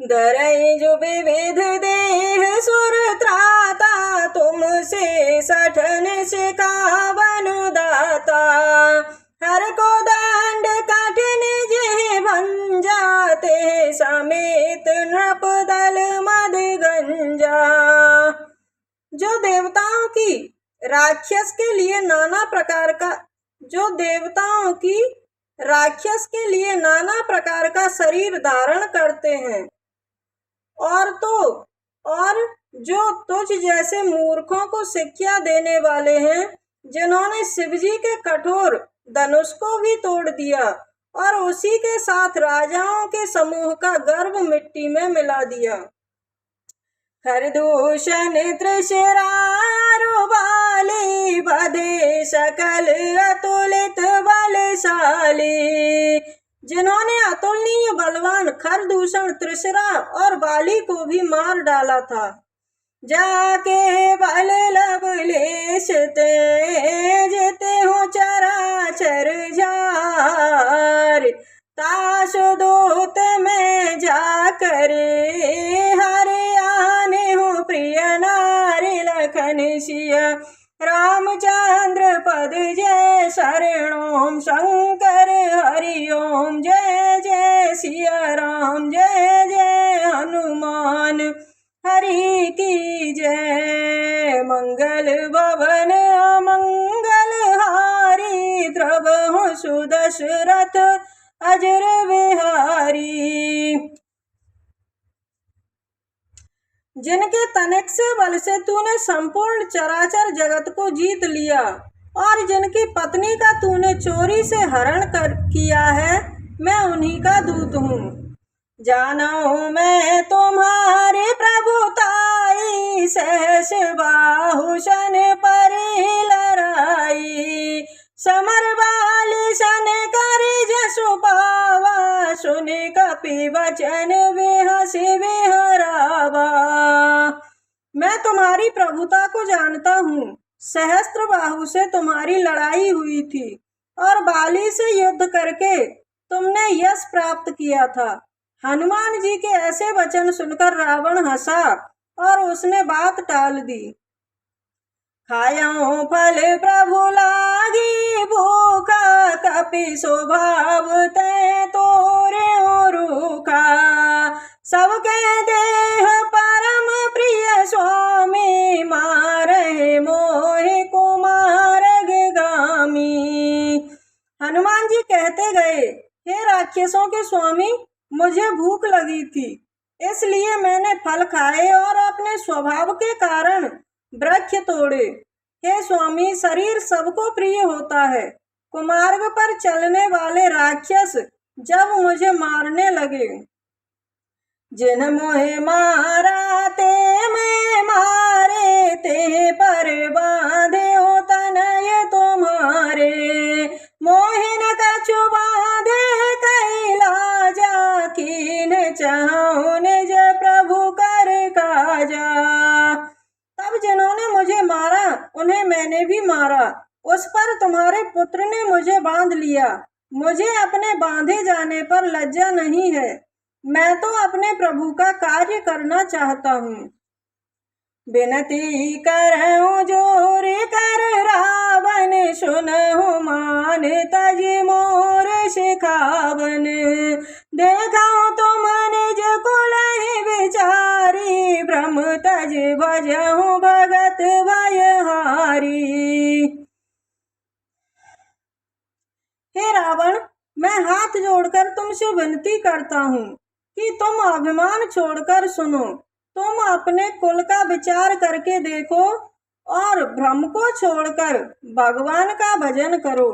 धरई जो विविध देह सुर त्राता, तुमसे सठन सिखावन दाता। हर को दंड कठिन जे भंजाते, समेत नृप दल मद गंजा। जो देवताओं की राक्षस के लिए नाना प्रकार का शरीर धारण करते हैं, और जो तुझ जैसे मूर्खों को शिक्षा देने वाले हैं, जिन्होंने शिवजी के कठोर धनुष को भी तोड़ दिया और उसी के साथ राजाओं के समूह का गर्भ मिट्टी में मिला दिया। खरदूषण त्रिशरारु बाली, बधे सकल अतुलित बलशाली। जिन्होंने अतुलनीय बलवान खरदूषण, त्रिशरा और बाली को भी मार डाला था। जाके बल लवलेश तेजते हो चराचर जार, तासु दूत में जाकर हरे आने हो प्रिय नारी लखन सिया। रामचंद्र पद जय शरणोम शंकर हरि ओम, जय जय सिया राम, जय जय हनुमान हरि की जय। मंगल भवन अमंगल हारी, द्रवहु सुदशरथ अजर बिहारी। जिनके तनिक से बल से तूने संपूर्ण चराचर जगत को जीत लिया, और जिनकी पत्नी का तूने चोरी से हरण किया है, मैं उन्हीं का दूत हूँ। जानो मैं तुम्हारी प्रभुताई, सहस बाहु सन परि लड़ाई। समर बाली सन करि जसु पावा, सुन कपि वचन बिहसि बिहरावा। मैं तुम्हारी प्रभुता को जानता हूँ। सहस्त्र बाहु से तुम्हारी लड़ाई हुई थी, और बाली से युद्ध करके तुमने यश प्राप्त किया था। हनुमान जी के ऐसे वचन सुनकर रावण हंसा और उसने बात टाल दी। खायो फल प्रभु लागी भूखा, कपि स्वभाव तै तोरे रूखा। सबके देह परम प्रिय स्वामी, मारे मोहि कुमारगामी। हनुमान जी कहते गए, हे राक्षसों के स्वामी, मुझे भूख लगी थी, इसलिए मैंने फल खाए और अपने स्वभाव के कारण वृक्ष तोड़े। हे स्वामी, शरीर सबको प्रिय होता है। कुमार्ग पर चलने वाले राक्षस जब मुझे मारने लगे, जिन मोहे मारा ते मैं मारे, ते पर बांधे हो तनय तुम्हारे। मोहिन कछु बांधे कैला जा, कीन चाहूं निज प्रभु कर काजा। तब जिन्होंने मुझे मारा उन्हें मैंने भी मारा, उस पर तुम्हारे पुत्र ने मुझे बांध लिया। मुझे अपने बांधे जाने पर लज्जा नहीं है, मैं तो अपने प्रभु का कार्य करना चाहता हूँ। बिनती करहूँ जोर कर रावण, सुनहु मान तज मोर सिखावन। देखो तुम निज कुल विचारी, भ्रम तज भजहु भगत भयहारी। हे रावण, मैं हाथ जोड़कर तुमसे विनती करता हूँ कि तुम अभिमान छोड़कर सुनो। तुम अपने कुल का विचार करके देखो और भ्रम को छोड़कर भगवान का भजन करो।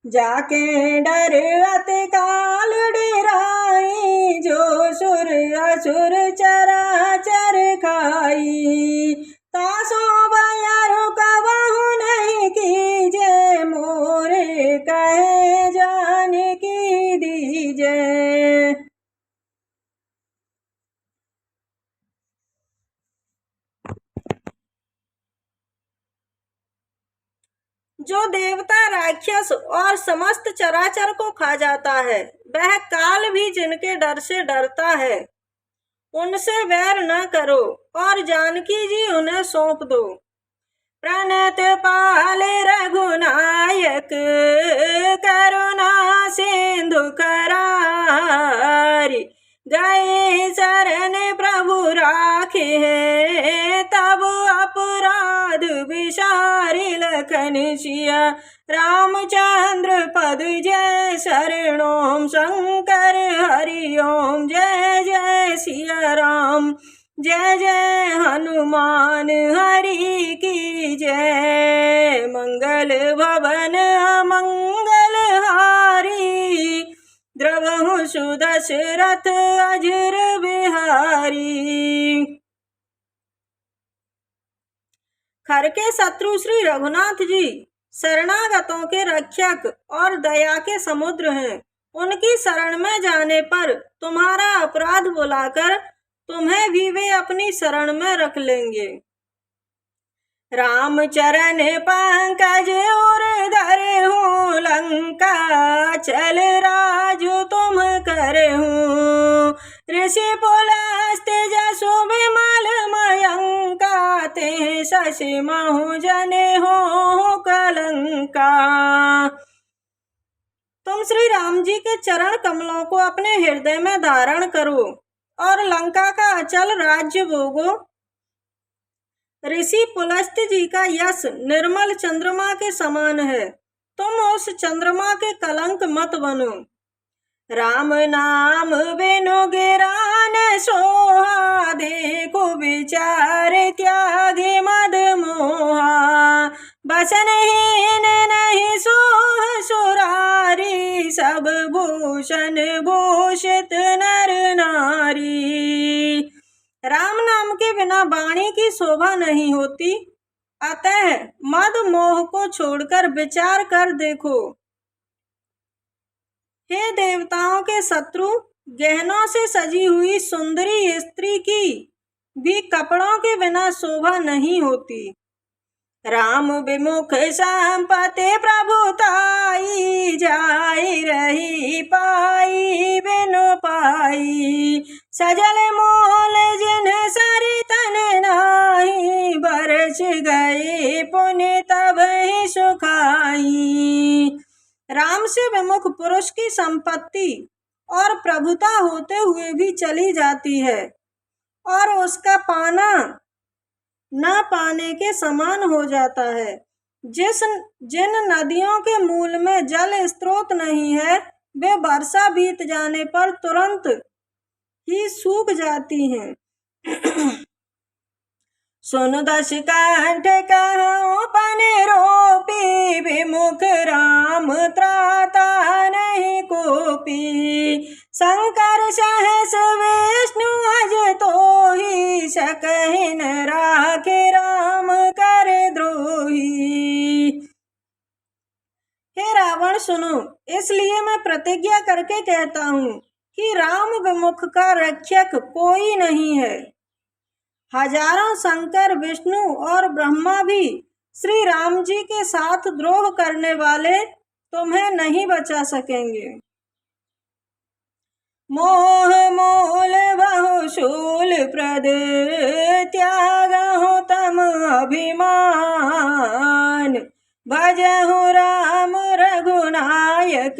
जाके डर अति काल डेराई, जो सुर असुर चराचर खाई। तासो बयारो कबहु नहीं कीजे, मोरे कहे जान की दीजे। जो देवता, राक्षस और समस्त चराचर को खा जाता है, वह काल भी जिनके डर से डरता है, उनसे वैर न करो और जानकी जी उन्हें सौंप दो। प्रणत पाल रघुनायक, करुणा सिंधु करारी, गए शरण प्रभु राखे है, तब अपराध विसारी लखन सिया रामचंद्र पद जय शरण। ओम शंकर हरि ओम जय जय सिया राम, जय जय हनुमान हरि की जय। मंगल भवन मंगल हारी, द्रवहु सुदशरथ अजर बिहारी। खर के शत्रु श्री रघुनाथ जी शरणागतों के रक्षक और दया के समुद्र हैं। उनकी शरण में जाने पर तुम्हारा अपराध बुलाकर तुम्हें भी वे अपनी शरण में रख लेंगे। राम चरण पंकज और धरे हूँ, लंका चल राजू तुम करे हूँ। ऋषि पुलस्त जसु विमल मयंका, ते शशि महु जने हो कलंका। तुम श्री राम जी के चरण कमलों को अपने हृदय में धारण करो और लंका का अचल राज्य भोगो। ऋषि पुलस्त जी का यश निर्मल चंद्रमा के समान है, तुम उस चंद्रमा के कलंक मत बनो। राम नाम बिनु गिरा न सोहा, देखो विचार त्यागे मद मोहा। बसनहीन नहीं सोह सुरारी, सब भूषण भूषित नर नारी। राम नाम के बिना वाणी की शोभा नहीं होती, अतः मद मोह को छोड़कर विचार कर देखो। हे देवताओं के शत्रु, गहनों से सजी हुई सुंदरी स्त्री की भी कपड़ों के बिना शोभा नहीं होती। राम विमुख संपत्ति प्रभुताई, जाई रही पाई बिनु पाई। सजल मोल जिन सरि तन नाही, बरस गए पुण्य तब ही सुखाई। राम से विमुख पुरुष की संपत्ति और प्रभुता होते हुए भी चली जाती है और उसका पाना न पाने के समान हो जाता है। जिन नदियों के मूल में जल स्रोत नहीं है, वे वर्षा बीत जाने पर तुरंत ही सूख जाती हैं। सुन दस कंठ कहूँ पन रोपी, विमुख राम त्राता नहीं कोपी। शंकर सहस विष्णु अज तोहि, सकहि न राखे राम कर द्रोही। हे रावण सुनो, इसलिए मैं प्रतिज्ञा करके कहता हूँ कि राम विमुख का रक्षक कोई नहीं है। हजारों शंकर, विष्णु और ब्रह्मा भी श्री राम जी के साथ द्रोह करने वाले तुम्हें नहीं बचा सकेंगे। मोह मूल बहु शूल प्रद, त्यागहु तम अभिमान। भजहु राम रघुनायक,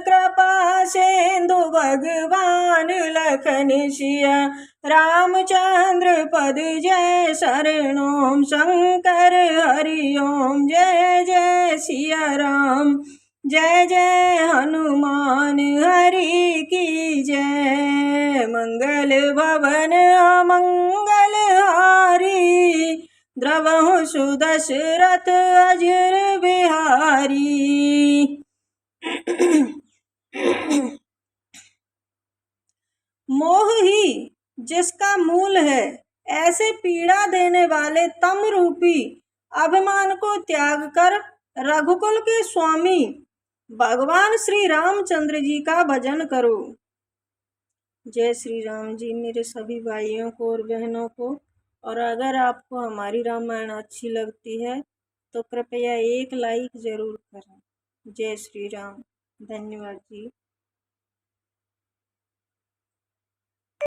कृपा सिंधु भगवान। लखन सिया रामचंद्र पद जय शरण। ओम शंकर हरि ओम जय जय सिया राम, जय जय हनुमान हरि की जय। मंगल भवन मंगल हारी, द्रवहु सुदशरथ अजर बिहारी। मोह ही जिसका मूल है, ऐसे पीड़ा देने वाले तम रूपी अभिमान को त्याग कर रघुकुल के स्वामी भगवान श्री रामचंद्र जी का भजन करो। जय श्री राम जी मेरे सभी भाइयों को और बहनों को। और अगर आपको हमारी रामायण अच्छी लगती है तो कृपया एक लाइक ज़रूर करें। जय श्री राम। धन्यवाद जी।